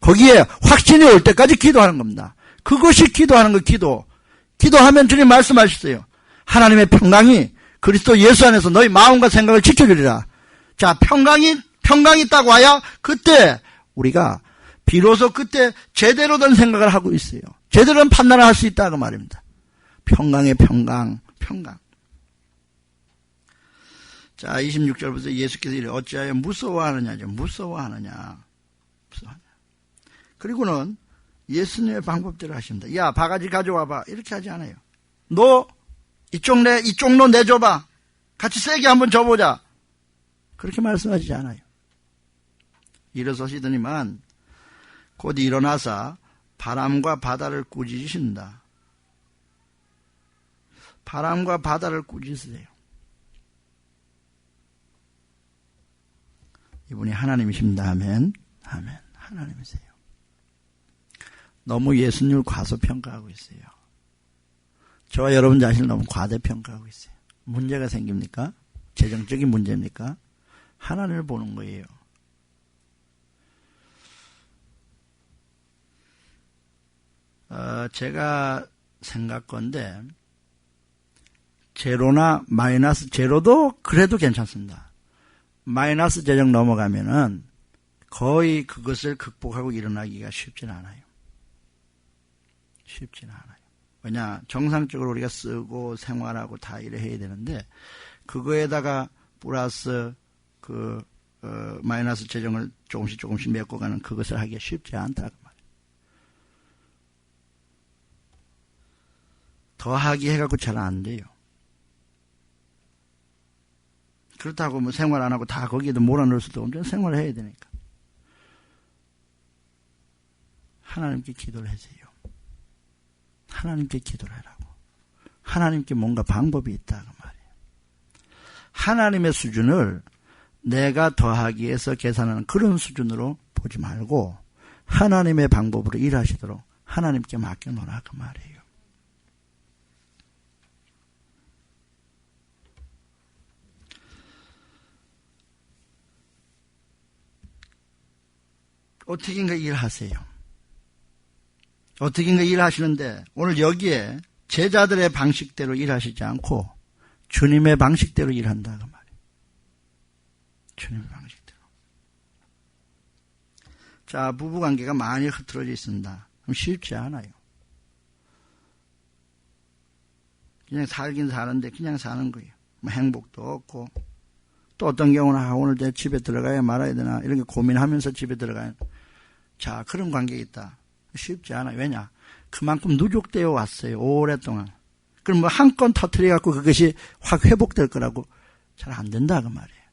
거기에 확신이 올 때까지 기도하는 겁니다. 그것이 기도하는 거예요. 기도하면 주님 말씀하셨어요. 하나님의 평강이 그리스도 예수 안에서 너희 마음과 생각을 지켜주리라. 자, 평강이 딱 와야 그때 우리가 비로소 그때 제대로 된 생각을 하고 있어요. 제대로 된 판단을 할 수 있다 그 말입니다. 평강의 평강. 자, 26절부터 예수께서 이래 어찌하여 무서워하느냐죠. 무서워하느냐. 그리고는 예수님의 방법대로 하십니다. 야, 바가지 가져와봐. 이렇게 하지 않아요. 너 이쪽 너 내줘봐. 같이 세게 한번 줘보자. 그렇게 말씀하시지 않아요. 일어서시더니만 곧 일어나사 바람과 바다를 꾸짖으신다. 바람과 바다를 꾸짖으세요. 이분이 하나님이십니다. 아멘. 하나님이세요. 너무 예수님을 과소평가하고 있어요. 저와 여러분 자신을 너무 과대평가하고 있어요. 문제가 생깁니까? 재정적인 문제입니까? 하나님을 보는 거예요. 제가 생각건데 제로나 마이너스 제로도 그래도 괜찮습니다. 마이너스 재정 넘어가면은 거의 그것을 극복하고 일어나기가 쉽진 않아요. 왜냐, 정상적으로 우리가 쓰고 생활하고 다 일을 해야 되는데 그거에다가 플러스 마이너스 재정을 조금씩 메꿔가는 그것을 하기가 쉽지 않다 그 말이에요. 더하기 해갖고 잘 안 돼요. 그렇다고 뭐 생활 안 하고 다 거기에도 몰아넣을 수도 없죠. 생활을 해야 되니까. 하나님께 기도를 하세요. 하나님께 기도를 하라고. 하나님께 뭔가 방법이 있다 그 말이에요. 하나님의 수준을 내가 더하기에서 계산하는 그런 수준으로 보지 말고 하나님의 방법으로 일하시도록 하나님께 맡겨놓으라 그 말이에요. 어떻게인가 일하세요. 어떻게인가 일하시는데 오늘 여기에 제자들의 방식대로 일하시지 않고 주님의 방식대로 일한다 그 말이에요. 주님의 방식대로. 자, 부부관계가 많이 흐트러져 있습니다. 그럼 쉽지 않아요. 그냥 살긴 사는데 그냥 사는 거예요. 뭐 행복도 없고 또 어떤 경우는 오늘 내 집에 들어가야 말아야 되나 이렇게 고민하면서 집에 들어가야. 자, 그런 관계가 있다. 쉽지 않아요. 왜냐? 그만큼 누적되어 왔어요. 오랫동안. 그럼 뭐 한 건 터뜨려갖고 그것이 확 회복될 거라고 잘 안 된다 그 말이에요.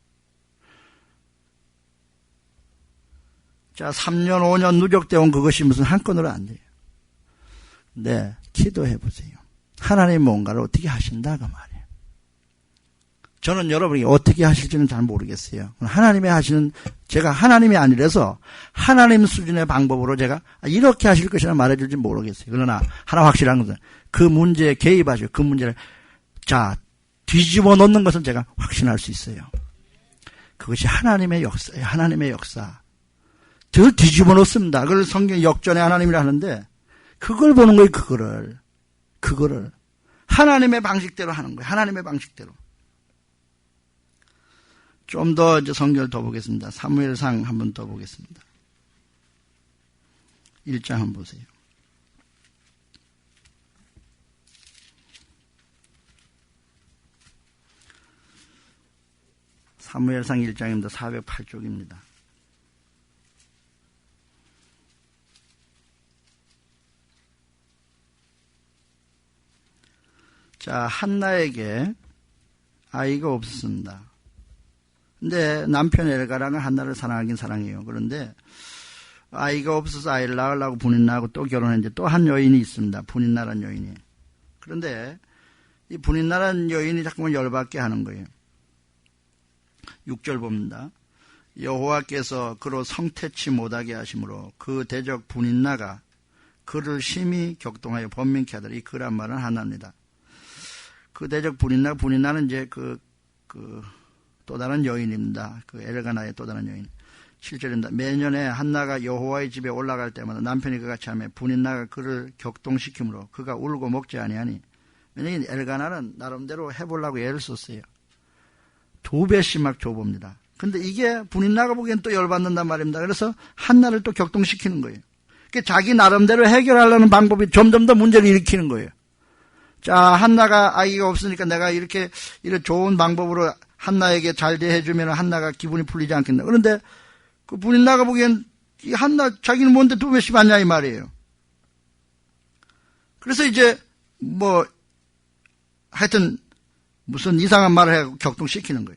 자, 3년 5년 누적되어 온 그것이 무슨 한 건으로 안 돼요. 근데 기도해 보세요. 하나님 뭔가를 어떻게 하신다 그 말이에요. 저는 여러분이 어떻게 하실지는 잘 모르겠어요. 하나님이 하시는, 제가 하나님이 아니라서 하나님 수준의 방법으로 제가 이렇게 하실 것이라 말해줄지 모르겠어요. 그러나 하나 확실한 것은 그 문제에 개입하시고 그 문제를 뒤집어 놓는 것은 제가 확신할 수 있어요. 그것이 하나님의 역사예요. 하나님의 역사. 덜 뒤집어 놓습니다. 그걸 성경 역전의 하나님이라 하는데 그걸 보는 거예요. 그거를 하나님의 방식대로 하는 거예요. 하나님의 방식대로. 좀 더 이제 성경을 더 보겠습니다. 사무엘상 한번 더 보겠습니다. 1장 한번 보세요. 사무엘상 1장입니다. 408쪽입니다. 자, 한나에게 아이가 없었습니다. 근데 남편 엘가랑은 한나를 사랑하긴 사랑해요. 그런데 아이가 없어서 아이를 낳으려고 분인나하고 또 결혼했는데 또 한 여인이 있습니다. 분인나란 여인이. 그런데 이 분인나란 여인이 자꾸만 열받게 하는 거예요. 6절 봅니다. 여호와께서 그로 성태치 못하게 하심으로 그 대적 분인나가 그를 심히 격동하여 번민케 하더라. 이 그란 말은 하나입니다. 그 대적 분인나는 이제 또 다른 여인입니다. 그 엘가나의 또 다른 여인. 7절입니다. 매년에 한나가 여호와의 집에 올라갈 때마다 남편이 그같이 하며 분인나가 그를 격동시키므로 그가 울고 먹지 아니하니. 왜냐하면 엘가나는 나름대로 해보려고 애를 썼어요. 2배씩 막 줘봅니다. 근데 이게 분인나가 보기엔 또 열받는단 말입니다. 그래서 한나를 또 격동시키는 거예요. 그러니까 자기 나름대로 해결하려는 방법이 점점 더 문제를 일으키는 거예요. 자, 한나가 아이가 없으니까 내가 이렇게 좋은 방법으로 한나에게 잘 대해주면 한나가 기분이 풀리지 않겠나. 그런데 그 분인나가 보기엔 이 한나 자기는 뭔데 2배씩 받냐 이 말이에요. 그래서 이제 하여튼 무슨 이상한 말을 해서 격동시키는 거예요.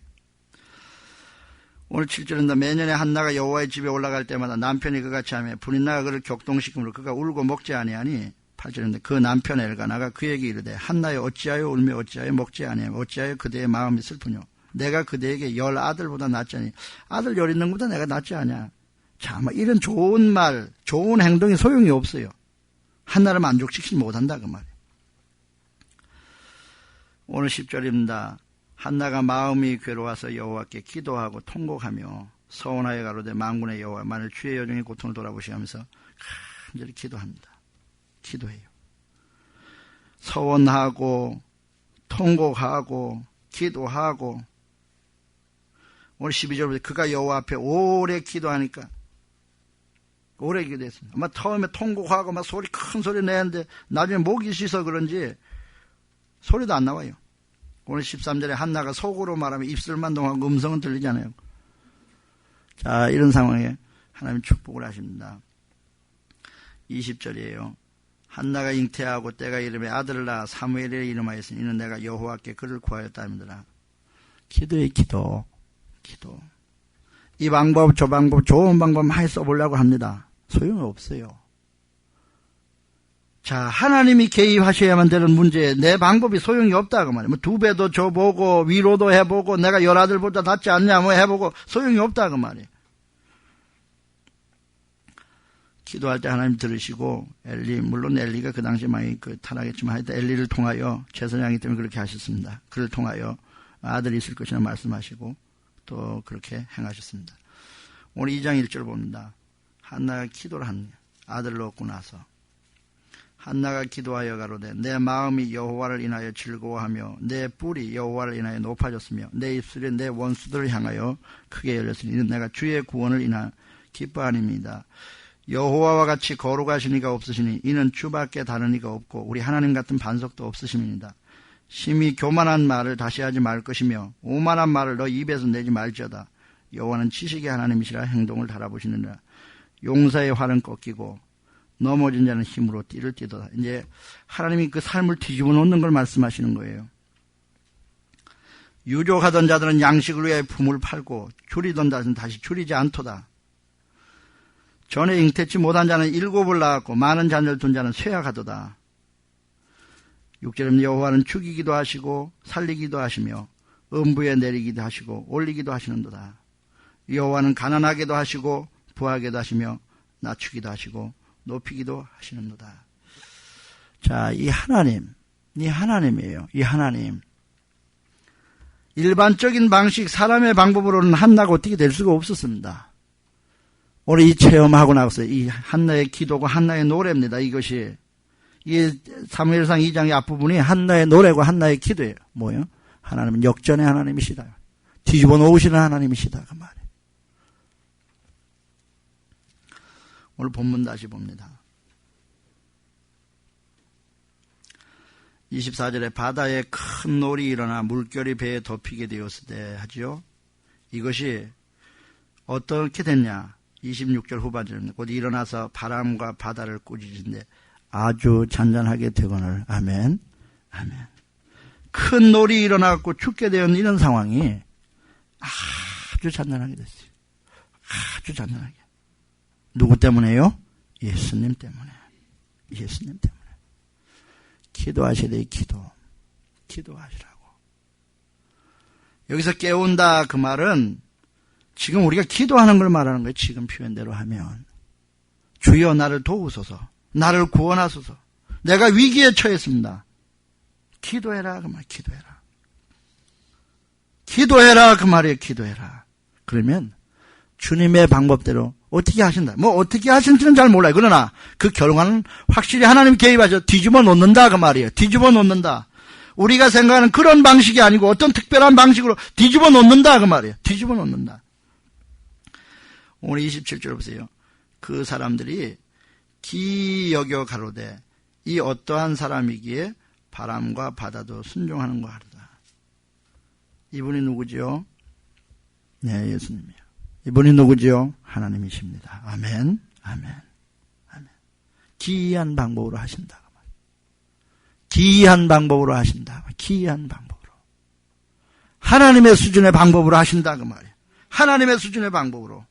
오늘 7절입니다. 매년에 한나가 여호와의 집에 올라갈 때마다 남편이 그같이 하며 분인나가 그를 격동시키므로 그가 울고 먹지 아니하니. 8절인데 그 남편 엘가나가 그에게 이르되 한나여 어찌하여 울며 어찌하여 먹지 아니하며 어찌하여 그대의 마음이 슬프뇨. 내가 그대에게 10 아들보다 낫지 아니. 아들 10 있는 것보다 내가 낫지 않냐. 자, 이런 좋은 말, 좋은 행동이 소용이 없어요. 한나를 만족시키지 못한다 그 말이에요. 오늘 10절입니다. 한나가 마음이 괴로워서 여호와께 기도하고 통곡하며 서원하여 가로되 만군의 여호와 만일 주의 여종의 고통을 돌아보시면서 간절히 기도합니다. 기도해요. 서원하고 통곡하고 기도하고. 오늘 12절부터 그가 여호와 앞에 오래 기도하니까 오래 기도했습니다. 아마 처음에 통곡하고 막 큰 소리 내는데 나중에 목이 쉬서 그런지 소리도 안 나와요. 오늘 13절에 한나가 속으로 말하면 입술만 동하고 음성은 들리잖아요. 자, 이런 상황에 하나님 축복을 하십니다. 20절이에요. 한나가 잉태하고 때가 이름에 아들을 낳아 사무엘의 이름하였으니 이는 내가 여호와께 그를 구하였다니라. 기도의 기도. 이 방법 저 방법 좋은 방법 많이 써보려고 합니다. 소용이 없어요. 자, 하나님이 개입하셔야만 되는 문제에 내 방법이 소용이 없다 그 말이에요. 2배도 줘보고 위로도 해보고 내가 10아들보다 낫지 않냐 해보고 소용이 없다 그 말이에요. 기도할 때 하나님 들으시고 물론 엘리가 그 당시에 많이 타락했지만 하여튼 엘리를 통하여 최선양이 때문에 그렇게 하셨습니다. 그를 통하여 아들이 있을 것이라 말씀하시고 또 그렇게 행하셨습니다. 오늘 2장 1절 봅니다. 한나가 기도를 합니다. 아들을 얻고 나서 한나가 기도하여 가로되 내 마음이 여호와를 인하여 즐거워하며 내 뿔이 여호와를 인하여 높아졌으며 내 입술이 내 원수들을 향하여 크게 열렸으니 이는 내가 주의 구원을 인하여 기뻐하니이다. 여호와와 같이 거룩하신 이가 없으시니 이는 주밖에 다른 이가 없고 우리 하나님 같은 반석도 없으심이니이다. 심히 교만한 말을 다시 하지 말 것이며 오만한 말을 너 입에서 내지 말지어다. 여호와는 지식의 하나님이시라 행동을 달아보시느니라. 용사의 활은 꺾이고 넘어진 자는 힘으로 띠를 띠도다. 이제 하나님이 그 삶을 뒤집어 놓는 걸 말씀하시는 거예요. 유족하던 자들은 양식을 위하여 품을 팔고 줄이던 자는 다시 줄이지 않도다. 전에 잉태치 못한 자는 7을 낳았고 많은 자녀를 둔 자는 쇠약하도다. 6절에 여호와는 죽이기도 하시고 살리기도 하시며 음부에 내리기도 하시고 올리기도 하시는도다. 여호와는 가난하게도 하시고 부하게도 하시며 낮추기도 하시고 높이기도 하시는도다. 자, 이 하나님이에요. 이 하나님. 일반적인 방식, 사람의 방법으로는 한나가 어떻게 될 수가 없었습니다. 오늘 이 체험하고 나서 이 한나의 기도고 한나의 노래입니다. 이것이 이 사무엘상 2장의 앞부분이 한나의 노래고 한나의 기도예요. 뭐예요? 하나님은 역전의 하나님이시다. 뒤집어 놓으시는 하나님이시다. 그 말이에요. 오늘 본문 다시 봅니다. 24절에 바다에 큰 놀이 일어나 물결이 배에 덮이게 되었으되 하죠. 이것이 어떻게 됐냐? 26절 후반절 곧 일어나서 바람과 바다를 꾸짖은데 아주 잔잔하게 되거늘. 아멘. 아멘. 큰 놀이 일어나고 죽게 되는 이런 상황이 아주 잔잔하게 됐어요. 아주 잔잔하게. 누구 때문에요? 예수님 때문에. 예수님 때문에. 기도하셔야 돼요. 기도하시라고. 여기서 깨운다 그 말은 지금 우리가 기도하는 걸 말하는 거예요. 지금 표현대로 하면. 주여 나를 도우소서. 나를 구원하소서. 내가 위기에 처했습니다. 기도해라 그 말. 기도해라. 기도해라 그 말이에요. 기도해라. 그러면 주님의 방법대로 어떻게 하신다. 뭐 어떻게 하신지는 잘 몰라요. 그러나 그 결과는 확실히 하나님 개입하셔 뒤집어 놓는다 그 말이에요. 뒤집어 놓는다. 우리가 생각하는 그런 방식이 아니고 어떤 특별한 방식으로 뒤집어 놓는다 그 말이에요. 뒤집어 놓는다. 오늘 27절 보세요. 그 사람들이 기여겨 가로되 이 어떠한 사람이기에 바람과 바다도 순종하는 거 하리다. 이분이 누구지요? 네, 예수님이요. 이분이 누구지요? 하나님이십니다. 아멘, 아멘, 아멘. 기이한 방법으로 하신다. 기이한 방법으로 하신다. 기이한 방법으로. 하나님의 수준의 방법으로 하신다. 그 말이에요. 하나님의 수준의 방법으로.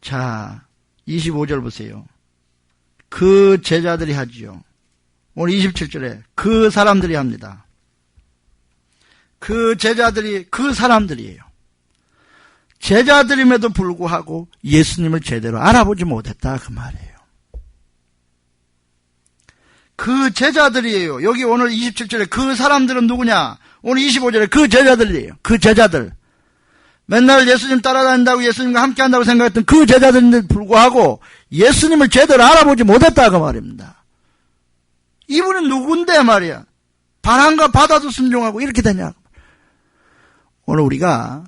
자, 25절 보세요. 그 제자들이 하지요. 오늘 27절에 그 사람들이 합니다. 그 제자들이 그 사람들이에요. 제자들임에도 불구하고 예수님을 제대로 알아보지 못했다 그 말이에요. 그 제자들이에요. 여기 오늘 27절에 그 사람들은 누구냐? 오늘 25절에 그 제자들이에요. 그 제자들. 맨날 예수님 따라다닌다고 예수님과 함께한다고 생각했던 그 제자들인데도 불구하고 예수님을 제대로 알아보지 못했다 그 말입니다. 이분은 누군데 말이야. 바람과 바다도 순종하고 이렇게 되냐. 오늘 우리가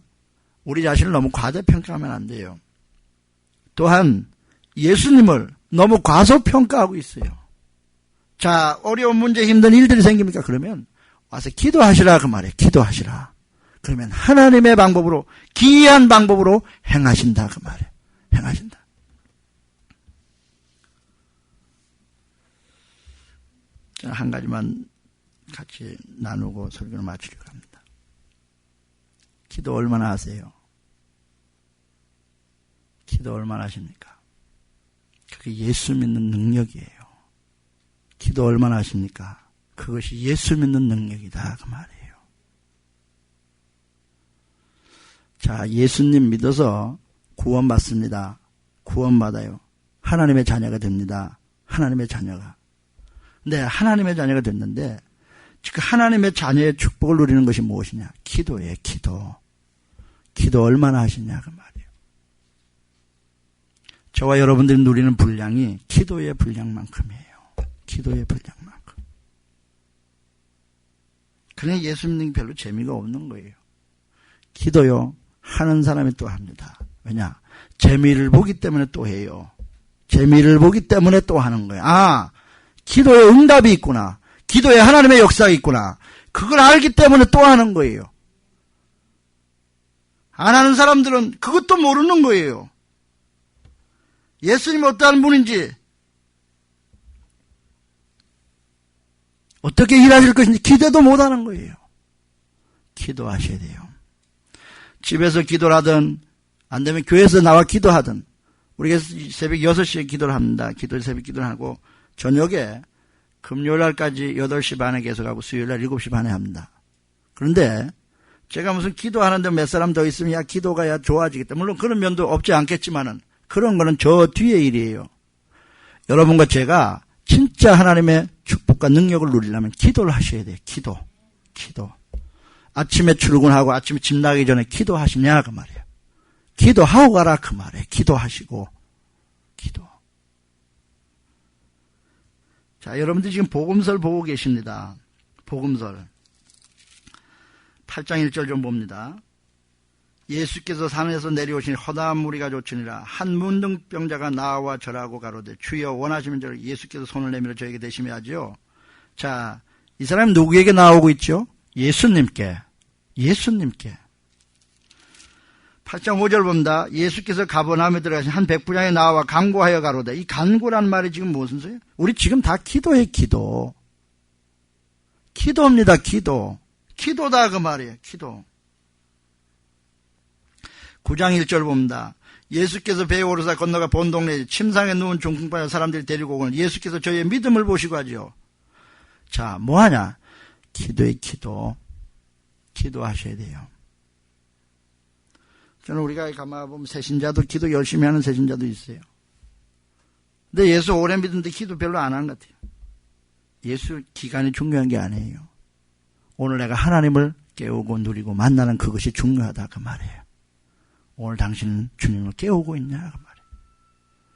우리 자신을 너무 과대평가하면 안 돼요. 또한 예수님을 너무 과소평가하고 있어요. 자, 어려운 문제 힘든 일들이 생깁니까? 그러면 와서 기도하시라 그 말이에요. 기도하시라. 그러면 하나님의 방법으로 기이한 방법으로 행하신다 그 말이에요. 행하신다. 저는 한 가지만 같이 나누고 설교를 마치려고 합니다. 기도 얼마나 하세요? 기도 얼마나 하십니까? 그게 예수 믿는 능력이에요. 기도 얼마나 하십니까? 그것이 예수 믿는 능력이다 그 말이에요. 자, 예수님 믿어서 구원받습니다. 구원받아요. 하나님의 자녀가 됩니다. 하나님의 자녀가. 네, 하나님의 자녀가 됐는데 그 하나님의 자녀의 축복을 누리는 것이 무엇이냐? 기도예요. 기도. 기도 얼마나 하시냐 그 말이에요. 저와 여러분들이 누리는 분량이 기도의 분량만큼이에요. 기도의 분량만큼. 그냥 예수 믿는 게 별로 재미가 없는 거예요. 기도요. 하는 사람이 또 합니다. 왜냐? 재미를 보기 때문에 또 해요. 재미를 보기 때문에 또 하는 거예요. 아, 기도에 응답이 있구나. 기도에 하나님의 역사가 있구나. 그걸 알기 때문에 또 하는 거예요. 안 하는 사람들은 그것도 모르는 거예요. 예수님이 어떠한 분인지, 어떻게 일하실 것인지 기대도 못하는 거예요. 기도하셔야 돼요. 집에서 기도를 하든 안 되면 교회에서 나와 기도하든 우리가 새벽 6시에 기도를 합니다. 새벽 기도를 하고 저녁에 금요일날까지 8시 반에 계속하고 수요일날 7시 반에 합니다. 그런데 제가 무슨 기도하는데 몇 사람 더 있으면 야 기도가 야 좋아지겠다. 물론 그런 면도 없지 않겠지만은 그런 거는 저 뒤의 일이에요. 여러분과 제가 진짜 하나님의 축복과 능력을 누리려면 기도를 하셔야 돼요. 기도. 아침에 출근하고 아침에 집 나가기 전에 기도하시냐 그 말이에요. 기도하고 가라 그 말이에요. 기도하시고 기도. 자, 여러분들 지금 복음서를 보고 계십니다. 복음서를 8장 1절 좀 봅니다. 예수께서 산에서 내려오시니 허다한 무리가 쫓으니라. 한 문둥병자가 나와 절하고 가로되 주여 원하시면 저를. 예수께서 손을 내밀어 저에게 대심해 하지요. 자, 이 사람이 누구에게 나오고 있죠? 예수님께. 예수님께. 8장 5절 봅니다. 예수께서 가버나움에 들어가신 한 백부장이 나와 간구하여 가로되. 이 간구라는 말이 지금 무슨 소리예요? 우리 지금 다 기도해, 기도. 기도입니다, 기도. 기도다 그 말이에요, 기도. 9장 1절 봅니다. 예수께서 배에 오르사 건너가 본 동네에 침상에 누운 중풍병 사람들이 데리고 오거늘 예수께서 저희의 믿음을 보시고 하죠. 자, 뭐하냐? 기도해, 기도. 기도하셔야 돼요. 저는 우리가 가만 보면 새신자도 기도 열심히 하는 새신자도 있어요. 근데 예수 오래 믿는데 기도 별로 안 하는 것 같아요. 예수 기간이 중요한 게 아니에요. 오늘 내가 하나님을 깨우고 누리고 만나는 그것이 중요하다 그 말이에요. 오늘 당신은 주님을 깨우고 있냐 그 말이에요.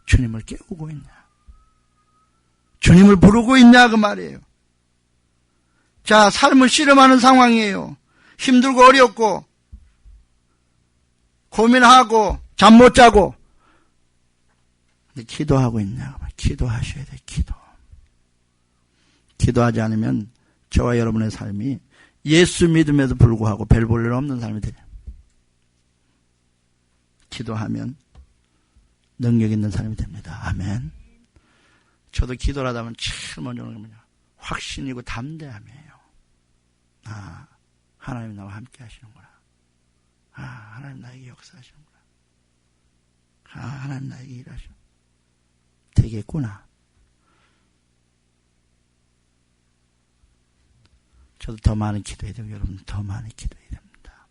주님을 깨우고 있냐. 주님을 부르고 있냐 그 말이에요. 자, 삶을 씨름하는 상황이에요. 힘들고 어렵고 고민하고 잠 못 자고 근데 기도하고 있냐. 기도하셔야 돼. 기도. 기도하지 않으면 저와 여러분의 삶이 예수 믿음에도 불구하고 별 볼 일 없는 삶이 돼요. 기도하면 능력 있는 사람이 됩니다. 아멘. 저도 기도를 하다 보면 제일 먼저 오는 게 뭐냐. 확신이고 담대함이에요. 아, 하나님 나와 함께 하시는구나. 아, 하나님 나에게 역사하시는구나. 아, 하나님 나에게 일하시는 되겠구나. 저도 더 많이 기도해야 되고 여러분 더 많이 기도해야 됩니다.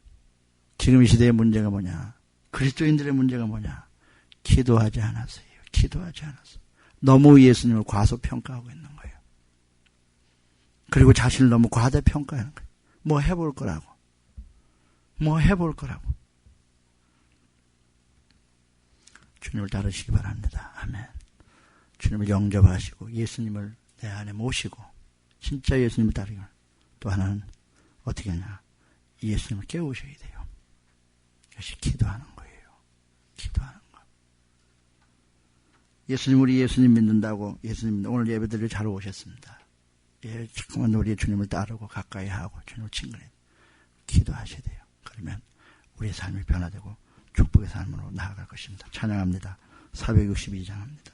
지금 이 시대의 문제가 뭐냐. 그리스도인들의 문제가 뭐냐. 기도하지 않았어요. 기도하지 않았어요. 너무 예수님을 과소평가하고 있는 거예요. 그리고 자신을 너무 과대평가하는 거예요. 뭐 해볼 거라고. 뭐 해볼 거라고. 주님을 따르시기 바랍니다. 아멘. 주님을 영접하시고 예수님을 내 안에 모시고 진짜 예수님을 따르기를. 또 하나는 어떻게 하냐. 예수님을 깨우셔야 돼요. 이것이 기도하는 거예요. 기도하는 거. 예수님 우리 예수님 믿는다고 예수님 오늘 예배드리러 잘 오셨습니다. 예, 자꾸만 우리 주님을 따르고 가까이 하고 주님을 친근해 기도하셔야 돼요. 그러면 우리의 삶이 변화되고 축복의 삶으로 나아갈 것입니다. 찬양합니다. 462장 합니다.